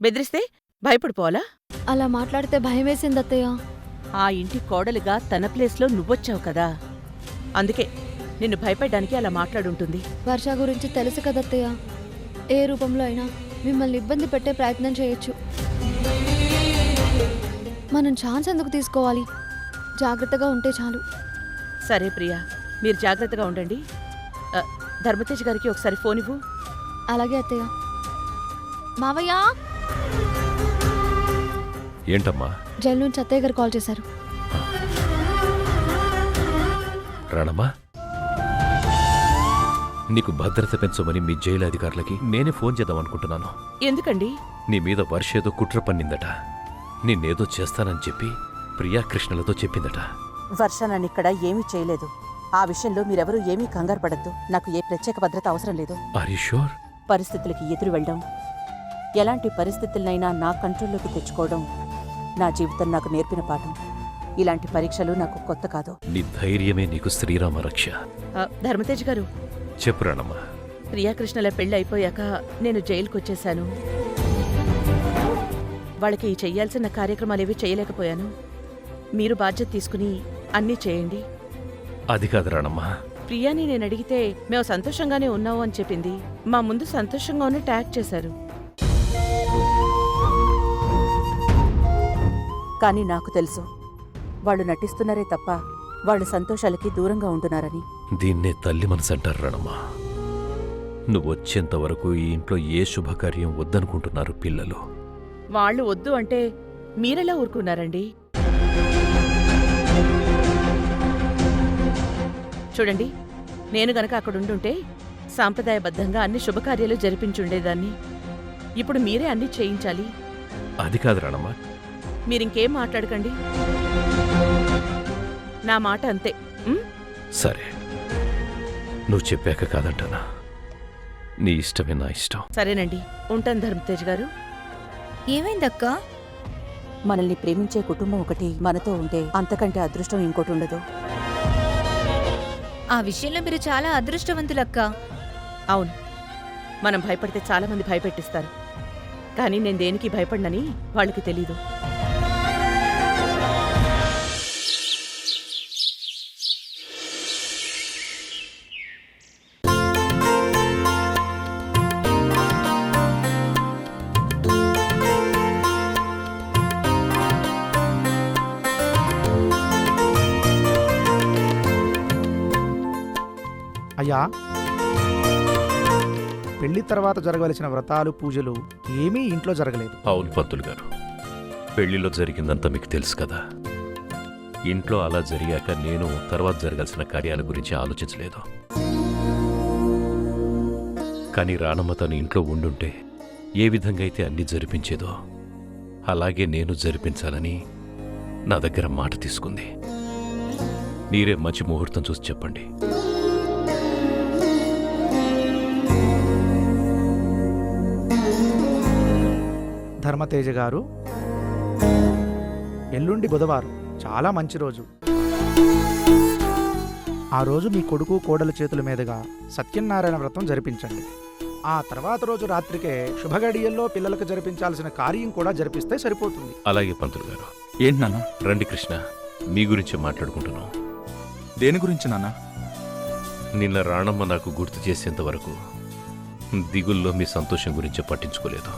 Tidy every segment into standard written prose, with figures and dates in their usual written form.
బెదిరిస్తే భయపడిపోవాలా? అలా మాట్లాడితే భయమేసింది అత్తయ్య. ఆ ఇంటి కోడలిగా తన ప్లేస్లో నువ్వొచ్చావు కదా, అందుకే నిన్ను భయపెట్టడానికి అలా మాట్లాడుంటుంది. వర్ష గురించి తెలుసు కదత్తయ్య, ఏ రూపంలో అయినా మిమ్మల్ని ఇబ్బంది పెట్టే ప్రయత్నం చేయొచ్చు. మనం ఛాన్స్ ఎందుకు తీసుకోవాలి? జాగ్రత్తగా ఉంటే చాలు. సరే ప్రియా, మీరు జాగ్రత్తగా ఉండండి. ధర్మతేజ్ గారికి ఒకసారి ఫోన్ ఇవ్వు. అలాగే అత్తయ్య. మావయ్య! ఏంటమ్మా? జైలు నుంచి అత్తయ్య గారు కాల్ చేశారు. రాణమ్మా, నీకు భద్రత పెంచమని మీ జైలు అధికారులకి నేనే ఫోన్ చేద్దాం అనుకుంటున్నాను. ఎందుకండి? నీ మీద వర్షేదో కుట్ర పన్నిందట. నిన్నేదో చేస్తానని చెప్పి ప్రియాకృష్ణలతో చెప్పిందట. వర్ష నన్నిక్కడ ఏమీ చేయలేదు. ఆ విషయంలో మీరెవరూ ఏమీ కంగారు పడద్దు. నాకు ఏ ప్రత్యేక భద్రత అవసరం లేదు. Are you sure? పరిస్థితులకి ఎదురు వెళ్ళడం, ఎలాంటి పరిస్థితులనైనా నా కంట్రోల్లోకి తెచ్చుకోవడం నా జీవితం నాకు నేర్పిన పాఠం. ఇలాంటి పరీక్షలు నాకు కొత్త కాదు. నీ ధైర్యమే నీకు శ్రీరామ రక్ష. ధర్మతేజ్ గారు, చెప్పు రాణమ్మా. ప్రియాకృష్ణల పెళ్లి అయిపోయాక నేను జైలుకొచ్చేశాను. వాళ్ళకి చెయ్యాల్సిన కార్యక్రమాలేవి చేయలేకపోయాను. మీరు బాధ్యత తీసుకుని అన్నీ చేయండి. అది కాదు రాణమ్మా. ప్రియాని నేను అడిగితే మేము సంతోషంగానే ఉన్నావు అని చెప్పింది. మా ముందు సంతోషంగా ఉన్న ట్యాగ్ చేశారు. కానీ నాకు తెలుసు, వాళ్ళు నటిస్తున్నారే తప్ప వాళ్ళు సంతోషాలకి దూరంగా ఉంటున్నారని. దీన్నే తల్లి మనసు అంటారు రాణమ్మా. నువ్వు వచ్చేంత వరకు ఈ ఇంట్లో ఏ శుభకార్యం వద్దనుకుంటున్నారు పిల్లలు. వాళ్ళు వద్దు అంటే మీరెలా ఊరుకున్నారండి? చూడండి, నేను గనక అక్కడుండుంటే సాంప్రదాయబద్ధంగా అన్ని శుభకార్యాలు జరిపించుండేదాన్ని. ఇప్పుడు మీరే అన్ని చేయించాలి. అది కాదు రాణమ్మా. మీరింకేం మాట్లాడకండి. నా మాట అంతే. సరే, నువ్వు చెప్పాక కాదంటానా. నీ ఇష్టమే నా ఇష్టం. సరేనండి, ఉంటాను ధర్మతేజ్ గారు. ఏమైందక్కా? మనల్ని ప్రేమించే కుటుంబం ఒకటి మనతో ఉంటే అంతకంటే అదృష్టం ఇంకోటి ఉండదు. ఆ విషయంలో మీరు చాలా అదృష్టవంతులక్క. అవును, మనం భయపడితే చాలా మంది భయపెట్టిస్తారు. కానీ నేను దేనికి భయపడినని వాళ్ళకి తెలీదు. అయ్యా, పెళ్లి తర్వాత జరగవలసిన వ్రతాలు పూజలు ఏమీ ఇంట్లో జరగలేదు. అవును పంతులు గారు, పెళ్లిలో జరిగిందంతా మీకు తెలుసు కదా. ఇంట్లో అలా జరిగాక నేను తర్వాత జరగాల్సిన కార్యాల గురించి ఆలోచించలేదు. కానీ రాణమ్మ తను ఇంట్లో ఉండుంటే ఏ విధంగా అయితే అన్నీ జరిపించేదో అలాగే నేను జరిపించాలని నా దగ్గర మాట తీసుకుంది. మీరే మంచి ముహూర్తం చూసి చెప్పండి. ధర్మతేజ గారు, ఎల్లుండి బుధవారం చాలా మంచి రోజు. ఆ రోజు మీ కొడుకు కోడల చేతుల మీదుగా సత్యనారాయణ వ్రతం జరిపించండి. ఆ తర్వాత రోజు రాత్రికే శుభగడియల్లో పిల్లలకు జరిపించాల్సిన కార్యం కూడా జరిపిస్తే సరిపోతుంది. అలాగే పంతులు గారు. ఏంటి నాన్న? రండి కృష్ణ, మీ గురించి మాట్లాడుకుంటున్నాం. దేని గురించి నాన్న? నిన్న రాణమ్మ నాకు గుర్తు చేసేంత వరకు దిగుల్లో మీ సంతోషం గురించి పట్టించుకోలేదు.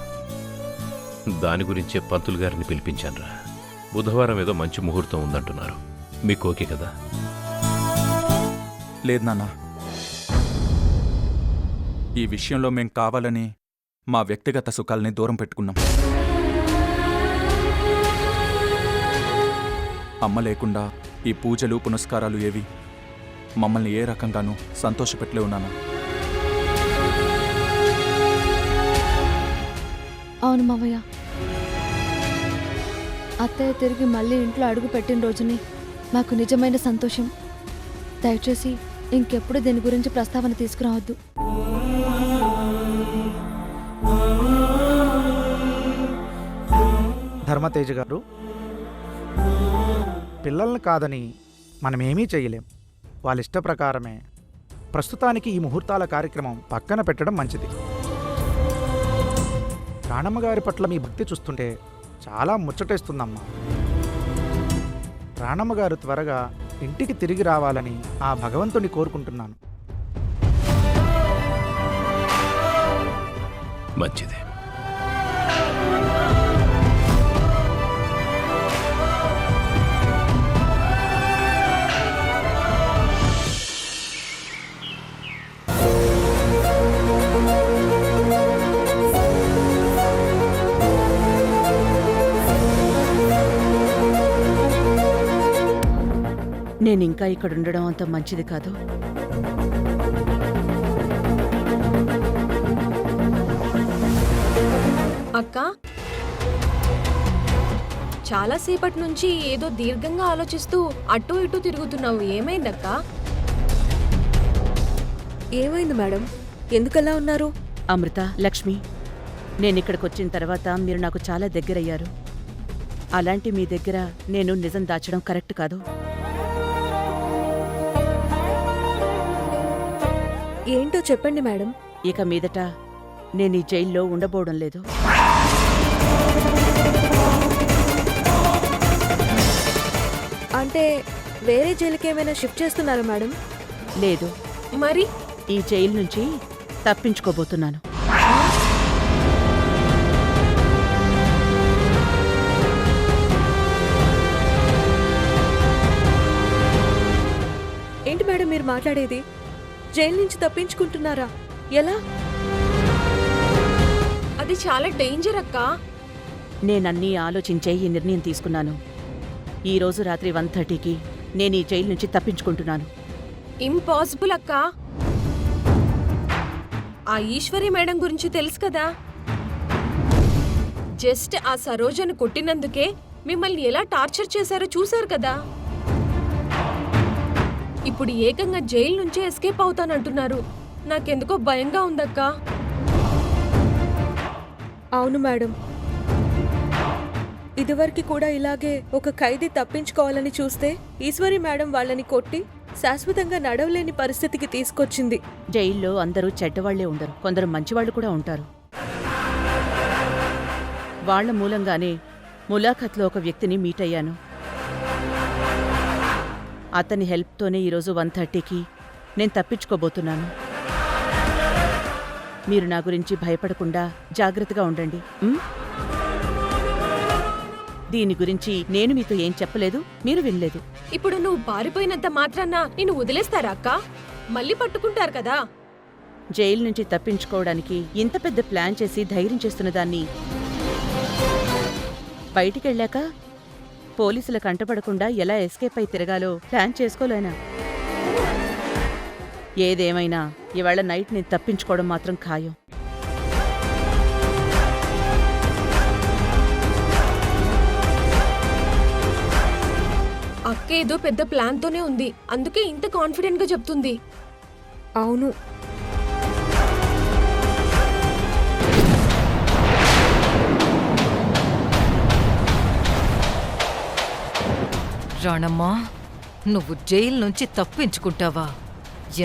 దాని గురించే పంతులు గారిని పిలిపించానురా. బుధవారం ఏదో మంచి ముహూర్తం ఉందంటున్నారు. మీకు ఓకే కదా? లేదు నాన్న, ఈ విషయంలో మేం కావాలని మా వ్యక్తిగత సుఖాల్ని దూరం పెట్టుకున్నాం. అమ్మ లేకుండా ఈ పూజలు పునస్కారాలు ఏవి మమ్మల్ని ఏ రకంగానూ సంతోషపెట్టలేవు నాన్న. అవును మావయ్య, అత్తయ్య తిరిగి మళ్ళీ ఇంట్లో అడుగు పెట్టిన రోజుని మాకు నిజమైన సంతోషం. దయచేసి ఇంకెప్పుడు దీని గురించి ప్రస్తావన తీసుకురావద్దు. ధర్మతేజ గారు, పిల్లల్ని కాదని మనమేమీ చేయలేం. వాళ్ళ ఇష్ట ప్రకారమే ప్రస్తుతానికి ఈ ముహూర్తాల కార్యక్రమం పక్కన పెట్టడం మంచిది. రాణమ్మగారి పట్ల మీ భక్తి చూస్తుంటే చాలా ముచ్చటేస్తుందమ్మా. రాణమ్మగారు త్వరగా ఇంటికి తిరిగి రావాలని ఆ భగవంతుని కోరుకుంటున్నాను. మంచిది. నేను ఇంకా ఇక్కడ ఉండడం అంత మంచిది కాదు. అక్క, చాలాసేపటి నుంచి ఏదో దీర్ఘంగా ఆలోచిస్తూ అటు ఇటు తిరుగుతున్నావు. ఏమైందక్క? ఏమైంది మేడం? ఎందుకలా ఉన్నారు? అమృత, లక్ష్మి, నేను ఇక్కడికి వచ్చిన తర్వాత మీరు నాకు చాలా దగ్గరయ్యారు. అలాంటి మీ దగ్గర నేను నిజం దాచడం కరెక్ట్ కాదు. ఏంటో చెప్పండి మేడం. ఇక మీదట నేను ఈ జైల్లో ఉండబోవడం లేదు. అంటే వేరే జైలుకి ఏమైనా షిఫ్ట్ చేస్తున్నారా మేడం? లేదు, మరి ఈ జైలు నుంచి తప్పించుకోబోతున్నాను. ఏంటి మేడం మీరు మాట్లాడేది? జైలు నుంచి తప్పించుకుంటున్నారా? ఎలా? అది చాలా డేంజర్ అక్క. నేనన్నీ ఆలోచించే ఈ నిర్ణయం తీసుకున్నాను. ఈరోజు రాత్రి 1:30కి నేను ఈ జైలు నుంచి తప్పించుకుంటున్నాను. ఇంపాసిబుల్ అక్క. ఆ ఈశ్వరి మేడం గురించి తెలుసు కదా. జస్ట్ ఆ సరోజను కొట్టినందుకే మిమ్మల్ని ఎలా టార్చర్ చేశారో చూశారు కదా. ఇప్పుడు ఏకంగా జైలు నుంచే ఎస్కేప్ అవుతానంటున్నారు. నాకెందుకో భయంగా ఉందక్క. అవును మేడం, ఇదివరకు కూడా ఇలాగే ఒక ఖైదీ తప్పించుకోవాలని చూస్తే ఈశ్వరి మేడం వాళ్ళని కొట్టి శాశ్వతంగా నడవలేని పరిస్థితికి తీసుకొచ్చింది. జైల్లో అందరూ చెడ్డవాళ్లే ఉండరు, కొందరు మంచివాళ్లు కూడా ఉంటారు. వాళ్ల మూలంగానే ములాఖత్లో ఒక వ్యక్తిని మీట్ అయ్యాను. అతని హెల్ప్తోనే ఈరోజు 1:30కి నేను తప్పించుకోబోతున్నాను. మీరు నా గురించి భయపడకుండా జాగ్రత్తగా ఉండండి. దీని గురించి నేను మీతో ఏం చెప్పలేదు, మీరు వినలేదు. ఇప్పుడు నువ్వు పారిపోయినంత మాత్రాన నిన్ను వదిలేస్తారా అక్క? మళ్ళీ పట్టుకుంటారు కదా. జైలు నుంచి తప్పించుకోవడానికి ఇంత పెద్ద ప్లాన్ చేసి ధైర్యం చేస్తున్న దాన్ని బయటికెళ్ళాక పోలీసుల కంటపడకుండా ఎలా ఎస్కేప్ అయి తిరగాలో ప్లాన్ చేసుకోలేనా? ఏదేమైనా ఇవాళ నైట్ నేను తప్పించుకోవడం మాత్రం ఖాయం. అక్క ఏదో పెద్ద ప్లాన్తోనే ఉంది, అందుకే ఇంత కాన్ఫిడెంట్ గా చెప్తుంది. అవును, రాణమ్మా, నువ్వు జైలు నుంచి తప్పించుకుంటావా?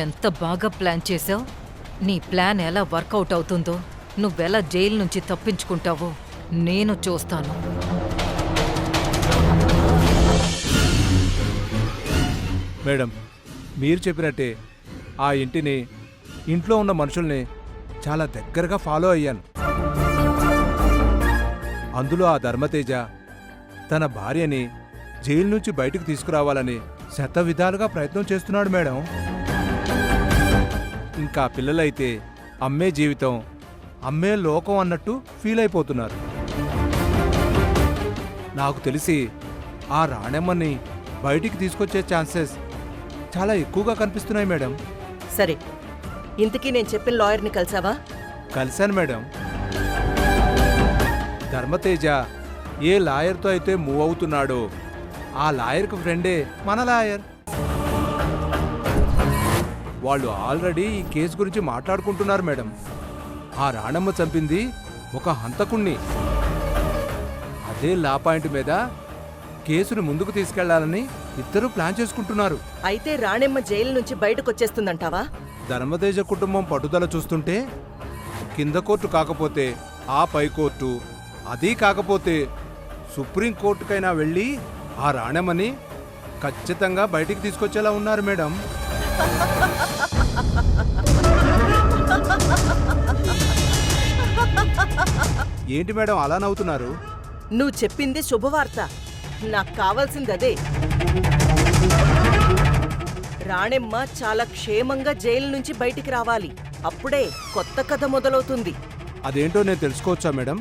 ఎంత బాగా ప్లాన్ చేశావు. నీ ప్లాన్ ఎలా వర్కౌట్ అవుతుందో, నువ్వెలా జైలు నుంచి తప్పించుకుంటావో నేను చూస్తాను. మేడం, మీరు చెప్పినట్టే ఆ ఇంటిని, ఇంట్లో ఉన్న మనుషుల్ని చాలా దగ్గరగా ఫాలో అయ్యాను. అందులో ఆ ధర్మతేజ తన భార్యని జైలు నుంచి బయటకు తీసుకురావాలని శతవిధాలుగా ప్రయత్నం చేస్తున్నాడు మేడం. ఇంకా పిల్లలైతే అమ్మే జీవితం, అమ్మే లోకం అన్నట్టు ఫీల్ అయిపోతున్నారు. నాకు తెలిసి ఆ రాణమ్మని బయటికి తీసుకొచ్చే ఛాన్సెస్ చాలా ఎక్కువగా కనిపిస్తున్నాయి మేడం. సరే, ఇంతకీ నేను చెప్పిన లాయర్ని కలిసావా? కలిశాను మేడం. ధర్మతేజ ఏ లాయర్తో అయితే మూవ్ అవుతున్నాడో ఆ లాయర్కు ఫ్రెండే మన లాయర్. వాళ్ళు ఆల్రెడీ ఈ కేసు గురించి మాట్లాడుకుంటున్నారు మేడం. ఆ రాణమ్మ చంపింది ఒక హంతకుణ్ణి. అదే లా పాయింట్ మీద కేసును ముందుకు తీసుకెళ్లాలని ఇద్దరూ ప్లాన్ చేసుకుంటున్నారు. అయితే రాణెమ్మ జైలు నుంచి బయటకొచ్చేస్తుందంటావా? ధర్మతేజ కుటుంబం పట్టుదల చూస్తుంటే కింద కోర్టు కాకపోతే ఆ పై కోర్టు, అదీ కాకపోతే సుప్రీం కోర్టుకైనా వెళ్ళి ఆ రాణెమ్మని ఖచ్చితంగా బయటికి తీసుకొచ్చేలా ఉన్నారు మేడం. ఏంటి మేడం అలా నవ్వుతున్నారు? నువ్వు చెప్పింది శుభవార్త. నాకు కావాల్సింది అదే. రాణెమ్మ చాలా క్షేమంగా జైలు నుంచి బయటికి రావాలి. అప్పుడే కొత్త కథ మొదలవుతుంది. అదేంటో నేను తెలుసుకోవచ్చా మేడం?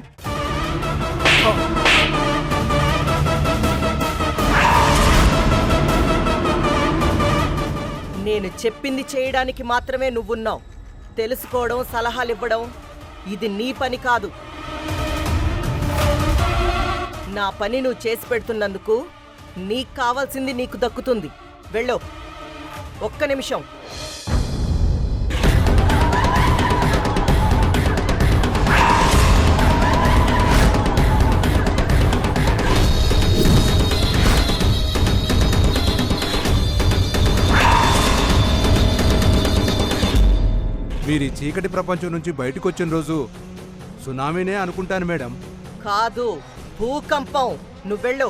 నేను చెప్పింది చేయడానికి మాత్రమే నువ్వున్నావు. తెలుసుకోవడం, సలహాలివ్వడం ఇది నీ పని కాదు. నా పని నువ్వు చేసి పెడుతున్నందుకు నీకు కావాల్సింది నీకు దక్కుతుంది. వెళ్ళో. ఒక్క నిమిషం. మీరు ఈ చీకటి ప్రపంచం నుంచి బయటకు వచ్చిన రోజు సునామీనే అనుకుంటాను మేడం. కాదు, భూకంపం. నువ్వెళ్ళో.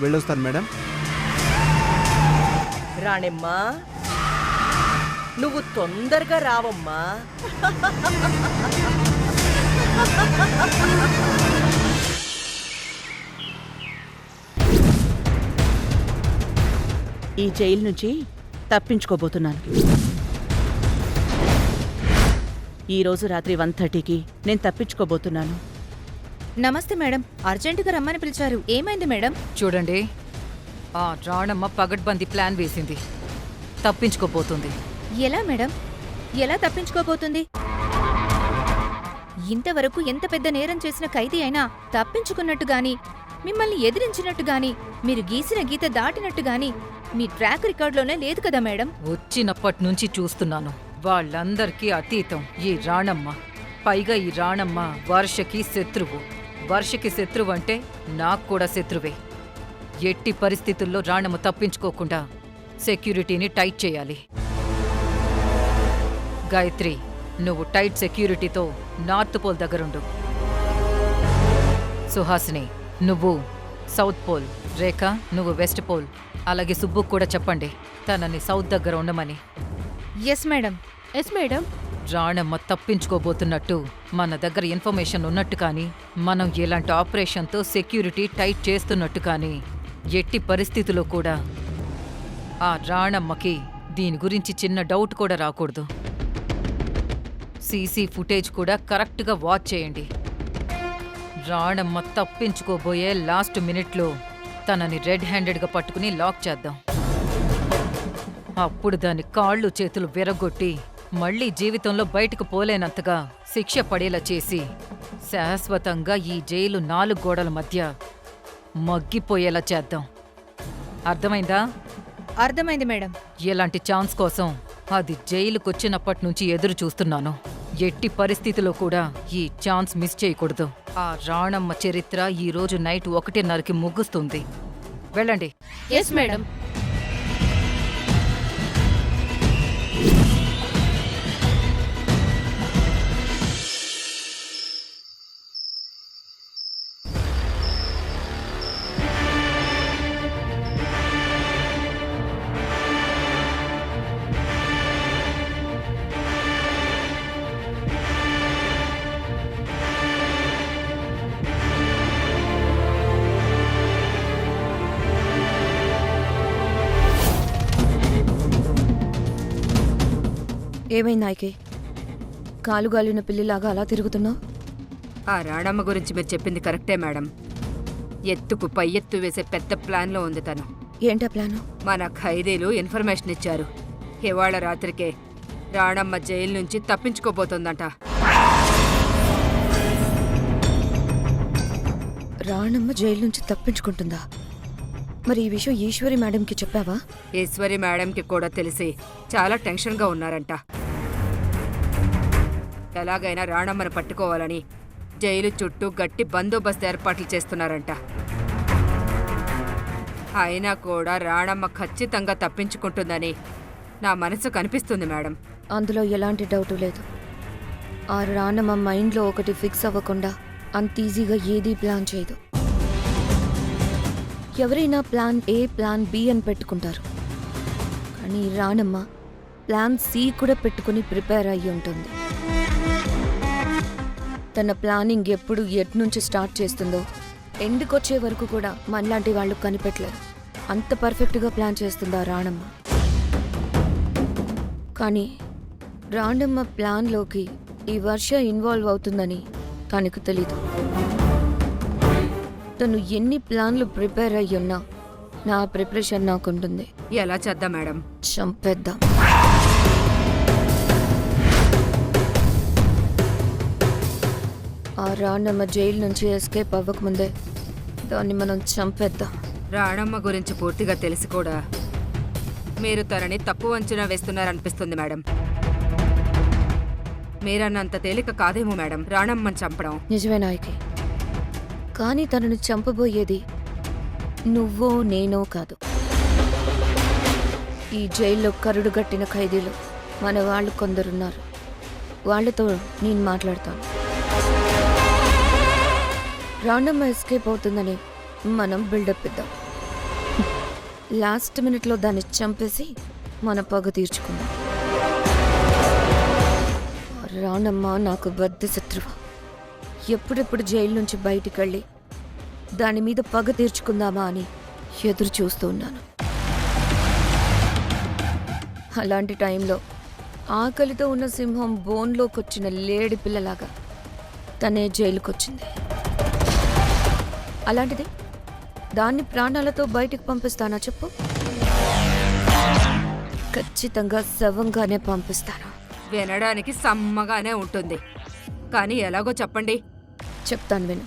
వెళ్ళొస్తాను మేడం. రాణెమ్మా, నువ్వు తొందరగా రావమ్మా. ఈ జైలు నుంచి తప్పించుకోబోతున్నాను. ఈరోజు రాత్రి 1:30కి నేను తప్పించుకోబోతున్నాను. నమస్తే మేడం, అర్జెంటుగా రమ్మని పిలిచారు. ఏమైంది మేడం? చూడండి, ఆ రాణమ్మ పగడ్బందీ ప్లాన్ వేసింది. తప్పించుకోబోతుంది. ఎలా మేడం? ఎలా తప్పించుకోబోతుంది? ఇంతవరకు ఎంత పెద్ద నేరం చేసిన ఖైదీ అయినా తప్పించుకున్నట్టు గాని, మిమ్మల్ని ఎదిరించినట్టు గాని, మీరు గీసిన గీత దాటినట్టు గాని మీ ట్రాక్ రికార్డులోనే లేదు కదా మేడం? వచ్చినప్పటి నుంచి చూస్తున్నాను. వాళ్ళందరికీ అతీతం ఈ రాణమ్మ. పైగా ఈ రాణమ్మ వర్షకి శత్రువు. వర్షకి శత్రువు అంటే నాకు కూడా శత్రువే. ఎట్టి పరిస్థితుల్లో రాణమ్మ తప్పించుకోకుండా సెక్యూరిటీని టైట్ చేయాలి. గాయత్రి, నువ్వు టైట్ సెక్యూరిటీతో నార్త్ పోల్ దగ్గరుండు. సుహాసిని, నువ్వు సౌత్ పోల్. రేఖ, నువ్వు వెస్ట్ పోల్. అలాగే సుబ్బుకు కూడా చెప్పండి తనని సౌత్ దగ్గర ఉండమని. Yes madam. Yes madam. Ranamma తప్పించుకోబోతున్నట్టు మన దగ్గర ఇన్ఫర్మేషన్ ఉన్నట్టు కానీ, మనం ఇలాంటి ఆపరేషన్తో సెక్యూరిటీ టైట్ చేస్తున్నట్టు కానీ ఎట్టి పరిస్థితుల్లో కూడా ఆ రాణమ్మకి దీని గురించి చిన్న డౌట్ కూడా రాకూడదు. సీసీ ఫుటేజ్ కూడా కరెక్ట్గా వాచ్ చేయండి. రాణమ్మ తప్పించుకోబోయే లాస్ట్ మినిట్లో తనని రెడ్ హ్యాండెడ్గా పట్టుకుని లాక్ చేద్దాం. అప్పుడు దాని కాళ్ళు చేతులు విరగొట్టి మళ్లీ జీవితంలో బయటకు పోలేనంతగా శిక్ష పడేలా చేసి శాశ్వతంగా ఈ జైలు 4 గోడల మధ్య మగ్గిపోయేలా చేద్దాం. అర్థమైందా? అర్థమైంది మేడం. ఇలాంటి ఛాన్స్ కోసం అది జైలుకొచ్చినప్పటి నుంచి ఎదురు చూస్తున్నాను. ఎట్టి పరిస్థితిలో కూడా ఈ ఛాన్స్ మిస్ చేయకూడదు. ఆ రాణమ్మ చరిత్ర ఈ రోజు నైట్ 1:30కి ముగుస్తుంది. వెళ్ళండి. Yes madam. ఏమైంది నాయకే? కాలుగాలిన పిల్లిలాగా అలా తిరుగుతున్నావు? ఆ రాణమ్మ గురించి మీరు చెప్పింది కరెక్టే మేడం. ఎత్తుకు పై ఎత్తు వేసే పెద్ద ప్లాన్లో ఉంది తను. ఏంటా ప్లాను? మన ఖైదీలు ఇన్ఫర్మేషన్ ఇచ్చారు. ఇవాళ రాత్రికే రాణమ్మ జైలు నుంచి తప్పించుకోబోతోందంట. రాణమ్మ జైలు నుంచి తప్పించుకుంటుందా? మరి ఈ విషయం ఈశ్వరి మేడంకి చెప్పావా? ఈశ్వరి మేడంకి కూడా తెలిసి చాలా టెన్షన్గా ఉన్నారంట. ఎలాగైనా రాణమ్మను పట్టుకోవాలని జైలు చుట్టూ గట్టి బందోబస్తు ఏర్పాట్లు చేస్తున్నారంట. అయినా కూడా రాణమ్మ ఖచ్చితంగా తప్పించుకుంటుందని నా మనసు కనిపిస్తుంది మేడం. అందులో ఎలాంటి డౌటు లేదు. ఆ రానమ్మ మైండ్లో ఒకటి ఫిక్స్ అవ్వకుండా అంత ఈజీగా ఏదీ ప్లాన్ చేయదు. ఎవరైనా ప్లాన్ ఏ ప్లాన్ బి అని పెట్టుకుంటారు, కానీ ఈ రానమ్మ ప్లాన్ సి కూడా పెట్టుకుని ప్రిపేర్ అయ్యి ఉంటుంది. తన ప్లానింగ్ ఎప్పుడు ఎట్నుంచి స్టార్ట్ చేస్తుందో ఎండుకొచ్చే వరకు కూడా మనలాంటి వాళ్ళు కనిపెట్టలేరు. అంత పర్ఫెక్ట్గా ప్లాన్ చేస్తుంది ఆ రాణమ్మ. కానీ రాణమ్మ ప్లాన్లోకి ఈ వర్ష ఇన్వాల్వ్ అవుతుందని తనకు తెలీదు. తను ఎన్ని ప్లాన్లు ప్రిపేర్ అయ్యున్నా నా ప్రిపరేషన్ నాకుంటుంది. ఎలా చేద్దాం మేడం? చంపేద్దాం. ఆ రాణమ్మ జైలు నుంచి ఎస్కేప్ అవ్వకముందే దాన్ని మనం చంపేద్దాం. రాణమ్మ గురించి పూర్తిగా తెలిసి కూడా మీరు తనని తప్పు అంచనా వేస్తున్నారనిపిస్తుంది మేడం. మీరన్నంత తేలిక కాదేమో మేడం రాణమ్మని చంపడం. నిజమే నాయకి, కానీ తనని చంపబోయేది నువ్వో నేనో కాదు. ఈ జైల్లో కరుడుగట్టిన ఖైదీలు మన వాళ్ళు కొందరున్నారు. వాళ్ళతో నేను మాట్లాడతాను. రాండమ్మ ఎస్కేప్ అవుతుందని మనం బిల్డప్ ఇద్దాం. లాస్ట్ మినిట్లో దాన్ని చంపేసి మన పగ తీర్చుకుందాం. రాండమ్మ నాకు బద్ద శత్రువు. ఎప్పుడెప్పుడు జైలు నుంచి బయటికి వెళ్ళి దాని మీద పగ తీర్చుకుందామా అని ఎదురు చూస్తూ ఉన్నాను. అలాంటి టైంలో ఆకలితో ఉన్న సింహం బోన్లోకొచ్చిన లేడి పిల్లలాగా తనే జైలుకొచ్చింది. అలాంటిది దాన్ని ప్రాణాలతో బయటికి పంపిస్తానా చెప్పు? ఖచ్చితంగా శవంగానే పంపిస్తాను. వినడానికి సమ్మగానే ఉంటుంది, కానీ ఎలాగో చెప్పండి. చెప్తాను విను.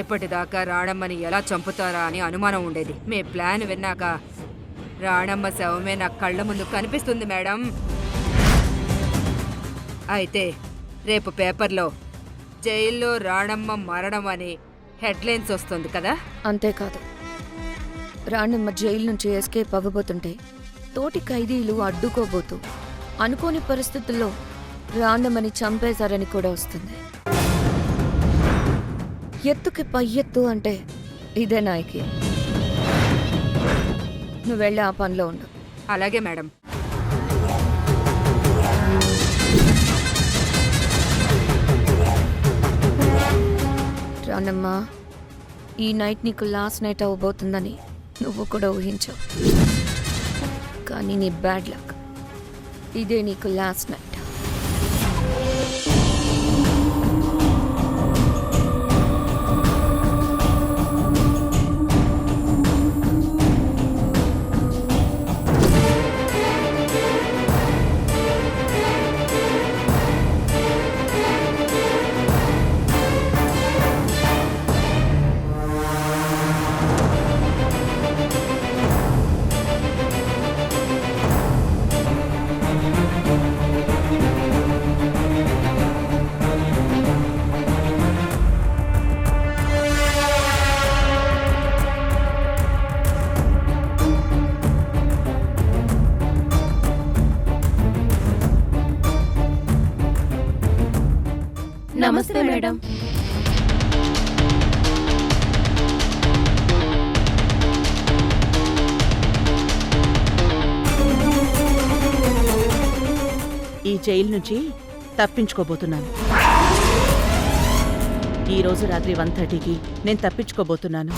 ఎప్పటిదాకా రాణమ్మని ఎలా చంపుతారా అని అనుమానం ఉండేది. మీ ప్లాన్ విన్నాక రాణమ్మ శవమే నా కళ్ళ ముందు కనిపిస్తుంది మేడం. అయితే రేపు పేపర్లో జైల్లో రాణమ్మ మరణం అని హెడ్లైన్స్ వస్తుంది కదా? అంతేకాదు, రాణమ్మ జైలు నుంచి ఎస్కేప్ అవ్వబోతుంటే తోటి ఖైదీలు అడ్డుకోబోతూ అనుకోని పరిస్థితుల్లో రాణమ్మని చంపేశారని కూడా వస్తుంది. ఎత్తుకి పై ఎత్తు అంటే ఇదే నాయకి. నువ్వు వెళ్ళి ఆ పనిలో ఉండు. అలాగే మేడం. రానమ్మా, ఈ నైట్ నీకు లాస్ట్ నైట్ అవ్వబోతుందని నువ్వు కూడా ఊహించావు. కానీ నీ బ్యాడ్ లక్, ఇదే నీకు లాస్ట్ నైట్. నమస్తే మేడం. ఈ జైలు నుంచి తప్పించుకోబోతున్నాను. ఈరోజు రాత్రి 1:30కి నేను తప్పించుకోబోతున్నాను.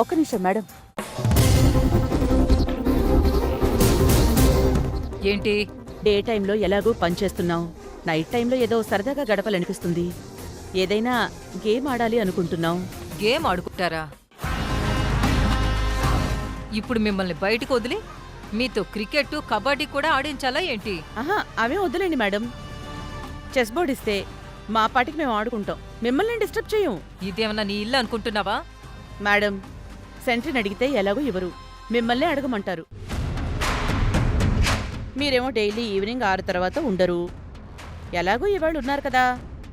ఒక్క నిమిషం మేడం. ఏంటి? డే టైంలో ఎలాగూ పనిచేస్తున్నావు, నైట్ టైంలో ఏదో సరదాగా గడపాలనిపిస్తుంది. ఏదైనా గేమ్ ఆడాలి అనుకుంటున్నావు. గేమ్ ఆడుకుంటారా? ఇప్పుడు మిమ్మల్ని బయటకు వదిలి మీతో క్రికెట్, కబడ్డీ కూడా ఆడించాలా ఏంటి? ఆహా, అవే వద్దులేండి మేడం. చెస్ బోర్డ్ ఇస్తే మా పాటికి మేము ఆడుకుంటాం, మిమ్మల్ని డిస్టర్బ్ చేయం. ఇదేమన్నా నీ ఇల్లు అనుకుంటున్నావా? మేడం, సెంట్రీని అడిగితే ఎలాగో ఇవ్వరు, మిమ్మల్నే అడగమంటారు. మీరేమో డైలీ ఈవినింగ్ 6 తర్వాత ఉండరు. ఎలాగో ఇవాళ ఉన్నారు కదా,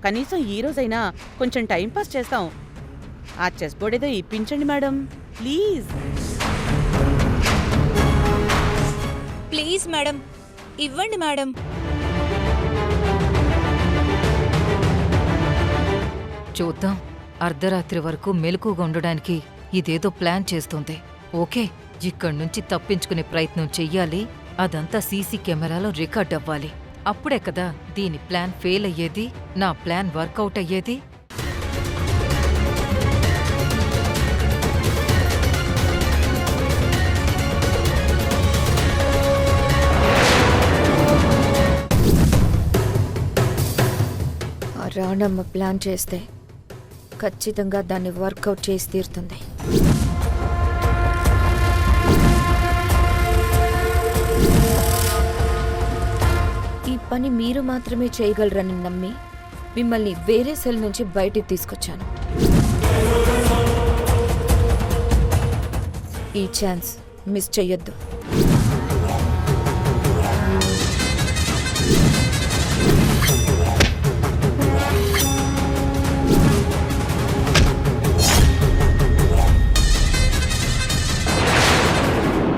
కనీసం ఈ రోజైనా కొంచెం టైంపాస్ చేస్తాం. ఆ చెస్ బోర్డ్ ఏదో ఇప్పించండి మేడం, ప్లీజ్. ప్లీజ్ మేడం, ఇవ్వండి మేడం. చూద్దాం. అర్ధరాత్రి వరకు మెలకుగా ఉండడానికి ఇదేదో ప్లాన్ చేస్తుంది. ఓకే, ఇక్కడి నుంచి తప్పించుకునే ప్రయత్నం చెయ్యాలి. అదంతా సీసీ కెమెరాలో రికార్డ్ అవ్వాలి. అప్పుడే కదా దీని ప్లాన్ ఫెయిల్ అయ్యేది, నా ప్లాన్ వర్కౌట్ అయ్యేది. ఆ రాణమ్మ ప్లాన్ చేస్తే ఖచ్చితంగా దాన్ని వర్కౌట్ చేసి తీరుతుంది. ఈ పని మీరు మాత్రమే చేయగలరని నమ్మి మిమ్మల్ని వేరే సెల్ నుంచి బయటికి తీసుకొచ్చాను. ఈ ఛాన్స్ మిస్ చెయ్యొద్దు.